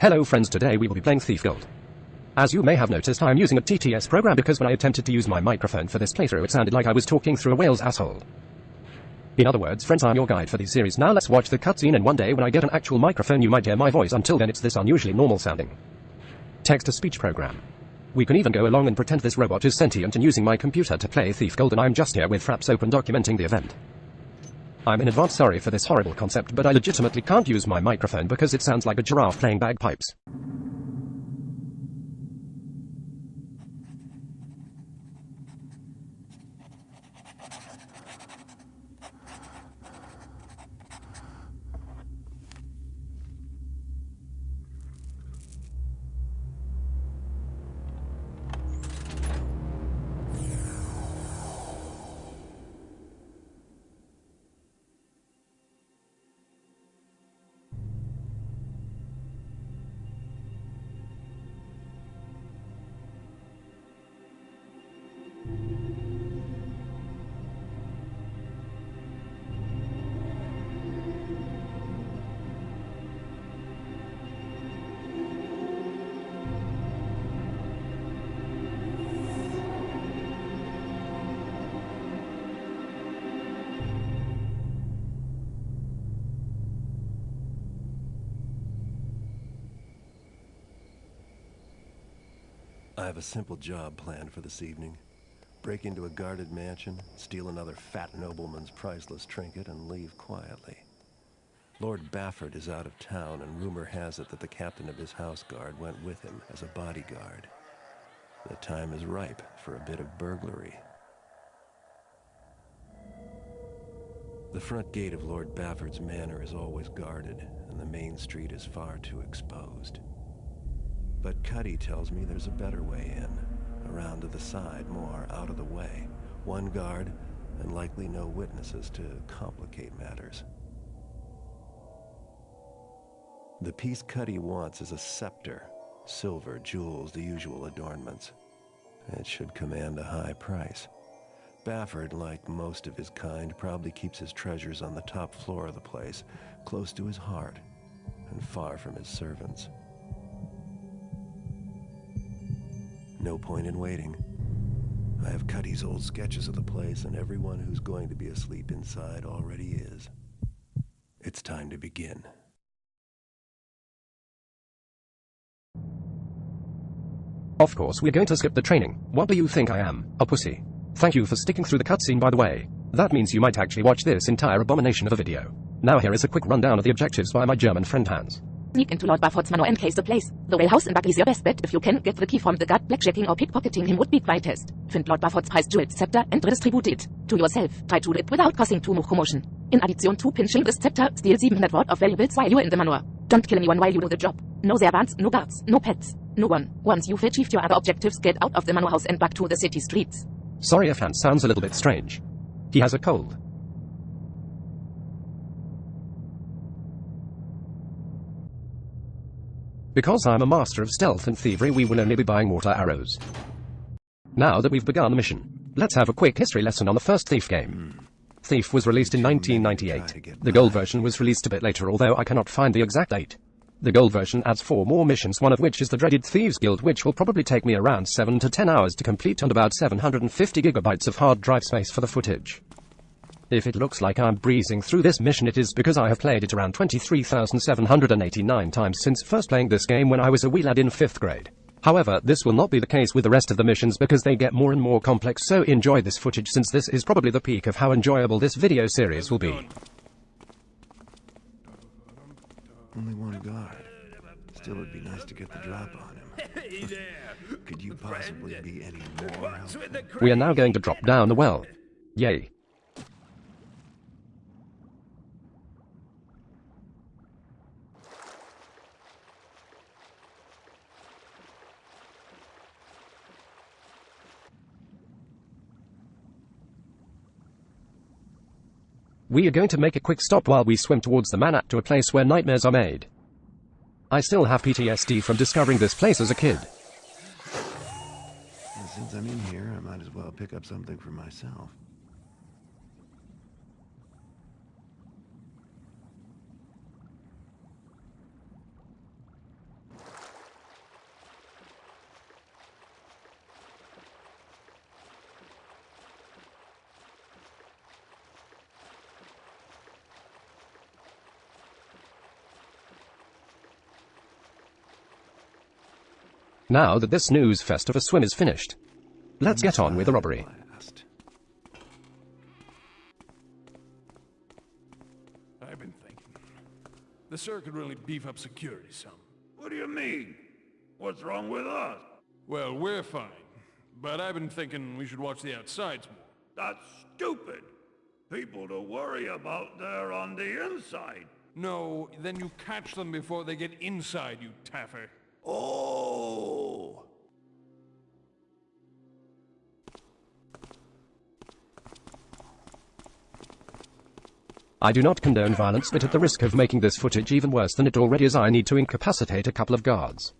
Hello friends, today we will be playing Thief Gold. As you may have noticed, I am using a TTS program because when I attempted to use my microphone for this playthrough it sounded like I was talking through a whale's asshole. In other words, friends, I'm your guide for this series. Now let's watch the cutscene, and one day when I get an actual microphone you might hear my voice. Until then it's this unusually normal sounding text-to-speech program. We can even go along and pretend this robot is sentient and using my computer to play Thief Gold, and I'm just here with Fraps open documenting the event. I'm in advance sorry for this horrible concept, but I legitimately can't use my microphone because it sounds like a giraffe playing bagpipes. I have a simple job planned for this evening. Break into a guarded mansion, steal another fat nobleman's priceless trinket, and leave quietly. Lord Bafford is out of town, and rumor has it that the captain of his house guard went with him as a bodyguard. The time is ripe for a bit of burglary. The front gate of Lord Bafford's manor is always guarded, and the main street is far too exposed. But Cuddy tells me there's a better way in, around to the side, more out of the way. One guard, and likely no witnesses to complicate matters. The piece Cuddy wants is a scepter. Silver, jewels, the usual adornments. It should command a high price. Bafford, like most of his kind, probably keeps his treasures on the top floor of the place, close to his heart, and far from his servants. No point in waiting. I have Cuddy's old sketches of the place, and everyone who's going to be asleep inside already is. It's time to begin. Of course we're going to skip the training. What do you think I am, a pussy? Thank you for sticking through the cutscene, by the way. That means you might actually watch this entire abomination of a video. Now here is a quick rundown of the objectives by my German friend Hans. Sneak into Lord Bafford's manor and case the place. The whale house in back is your best bet. If you can get the key from the guard, blackjacking or pickpocketing him would be quite test. Find Lord Bafford's prized jeweled scepter and redistribute it to yourself. Try to do it without causing too much commotion. In addition to pinching the scepter, steal 700 worth of valuables while you are in the manor. Don't kill anyone while you do the job. No servants, no guards, no pets, no one. Once you've achieved your other objectives, get out of the manor house and back to the city streets. Sorry if Hans sounds a little bit strange. He has a cold. Because I'm a master of stealth and thievery, we will only be buying mortar arrows. Now that we've begun the mission, let's have a quick history lesson on the first Thief game. Thief was released in 1998. The gold version was released a bit later, although I cannot find the exact date. The gold version adds 4 more missions, one of which is the dreaded Thieves Guild, which will probably take me around 7 to 10 hours to complete, and about 750 gigabytes of hard drive space for the footage. If it looks like I'm breezing through this mission, it is because I have played it around 23,789 times since first playing this game when I was a wee lad in 5th grade. However, this will not be the case with the rest of the missions because they get more and more complex, so enjoy this footage since this is probably the peak of how enjoyable this video series will be. Only one guard. Still, it'd be nice to get the drop on him. Hey there. Could you possibly be any more helpful? We are now going to drop down the well. Yay. We are going to make a quick stop while we swim towards the manor to a place where nightmares are made. I still have PTSD from discovering this place as a kid. And since I'm in here, I might as well pick up something for myself. Now that this snooze fest of a swim is finished, let's get on with the robbery. Last. I've been thinking. The Sir could really beef up security some. What do you mean? What's wrong with us? Well, we're fine. But I've been thinking we should watch the outsides more. That's stupid. People to worry about there on the inside. No, then you catch them before they get inside, you taffer. Oh! I do not condone violence, but at the risk of making this footage even worse than it already is, I need to incapacitate a couple of guards.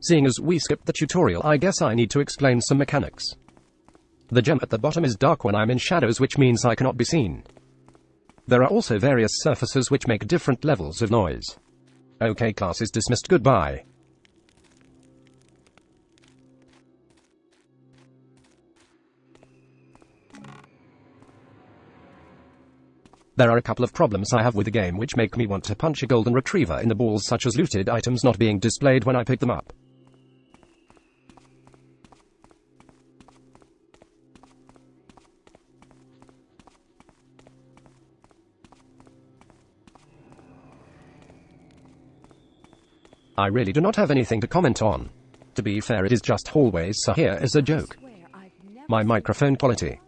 Seeing as we skipped the tutorial, I guess I need to explain some mechanics. The gem at the bottom is dark when I'm in shadows, which means I cannot be seen. There are also various surfaces which make different levels of noise. Okay, class is dismissed, goodbye. There are a couple of problems I have with the game which make me want to punch a golden retriever in the balls, such as looted items not being displayed when I pick them up. I really do not have anything to comment on. To be fair, it is just hallways, so here is a joke. My microphone quality.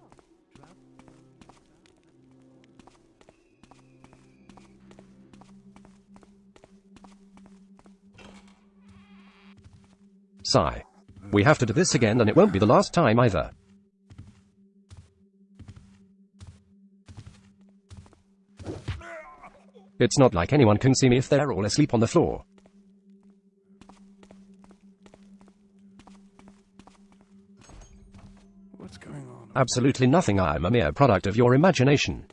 Sigh. We have to do this again, and it won't be the last time either. It's not like anyone can see me if they're all asleep on the floor. What's going on? Absolutely nothing, I'm a mere product of your imagination.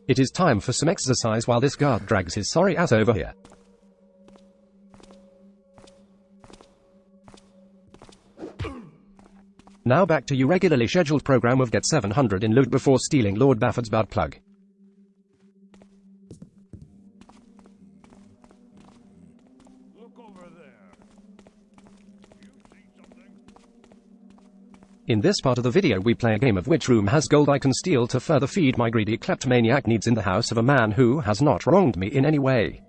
It is time for some exercise while this guard drags his sorry ass over here. Now back to your regularly scheduled program of get 700 in loot before stealing Lord Bafford's bad plug. Look over there. You see something? In this part of the video we play a game of which room has gold I can steal to further feed my greedy kleptomaniac needs in the house of a man who has not wronged me in any way.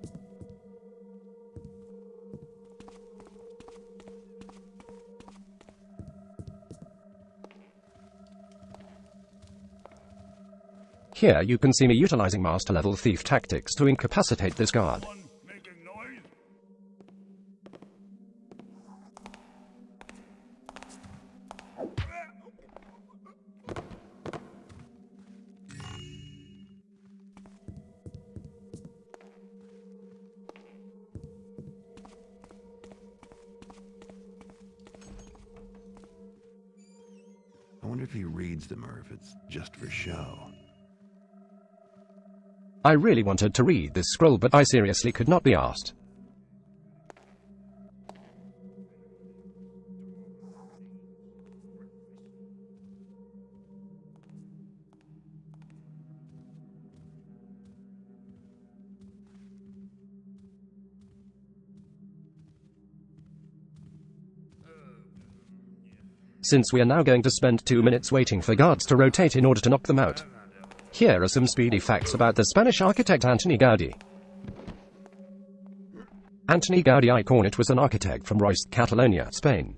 Here you can see me utilizing master level thief tactics to incapacitate this guard. One making noise? I wonder if he reads them or if it's just for show. I really wanted to read this scroll, but I seriously could not be asked. Since we are now going to spend 2 minutes waiting for guards to rotate in order to knock them out, here are some speedy facts about the Spanish architect Antoni Gaudi. Antoni Gaudi I Cornet was an architect from Reus, Catalonia, Spain.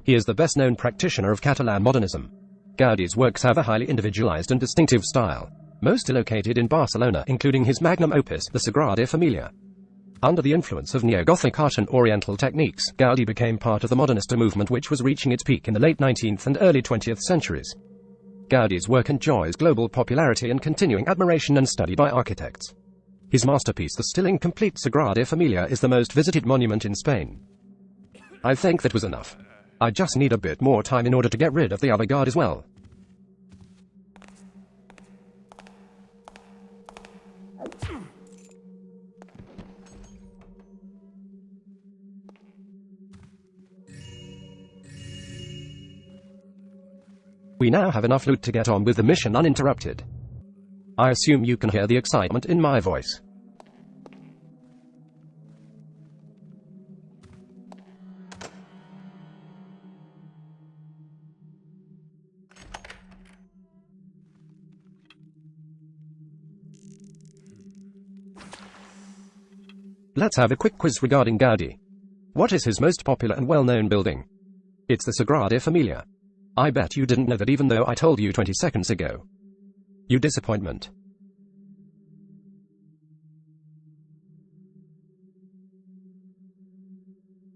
He is the best-known practitioner of Catalan modernism. Gaudi's works have a highly individualized and distinctive style, most are located in Barcelona, including his magnum opus, the Sagrada Familia. Under the influence of neo-Gothic art and Oriental techniques, Gaudi became part of the Modernista movement, which was reaching its peak in the late 19th and early 20th centuries. Gaudi's work enjoys global popularity and continuing admiration and study by architects. His masterpiece, the still incomplete Sagrada Familia, is the most visited monument in Spain. I think that was enough. I just need a bit more time in order to get rid of the other guard as well. We now have enough loot to get on with the mission uninterrupted. I assume you can hear the excitement in my voice. Let's have a quick quiz regarding Gaudi. What is his most popular and well-known building? It's the Sagrada Familia. I bet you didn't know that even though I told you 20 seconds ago. You disappointment.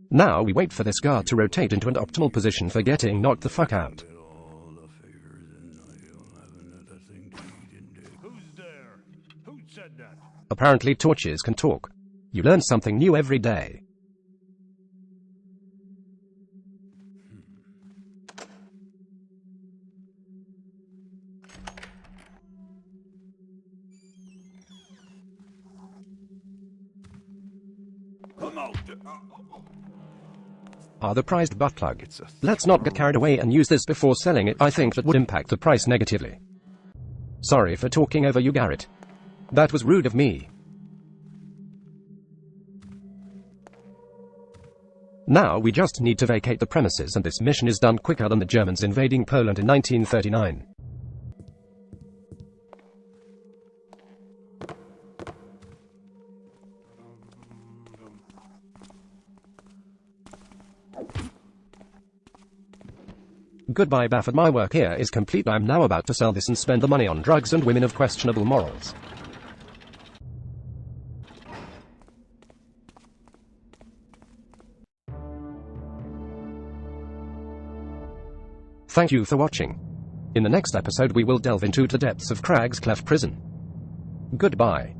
Now we wait for this guard to rotate into an optimal position for getting knocked the fuck out. Who's there? Who said that? Apparently torches can talk. You learn something new every day. Come out! The prized butt plug. Let's not get carried away and use this before selling it. I think that would impact the price negatively. Sorry for talking over you, Garrett. That was rude of me. Now we just need to vacate the premises, and this mission is done quicker than the Germans invading Poland in 1939. Goodbye, Baffert. My work here is complete. I'm now about to sell this and spend the money on drugs and women of questionable morals. Thank you for watching. In the next episode we will delve into the depths of Crag's Cleft prison. Goodbye.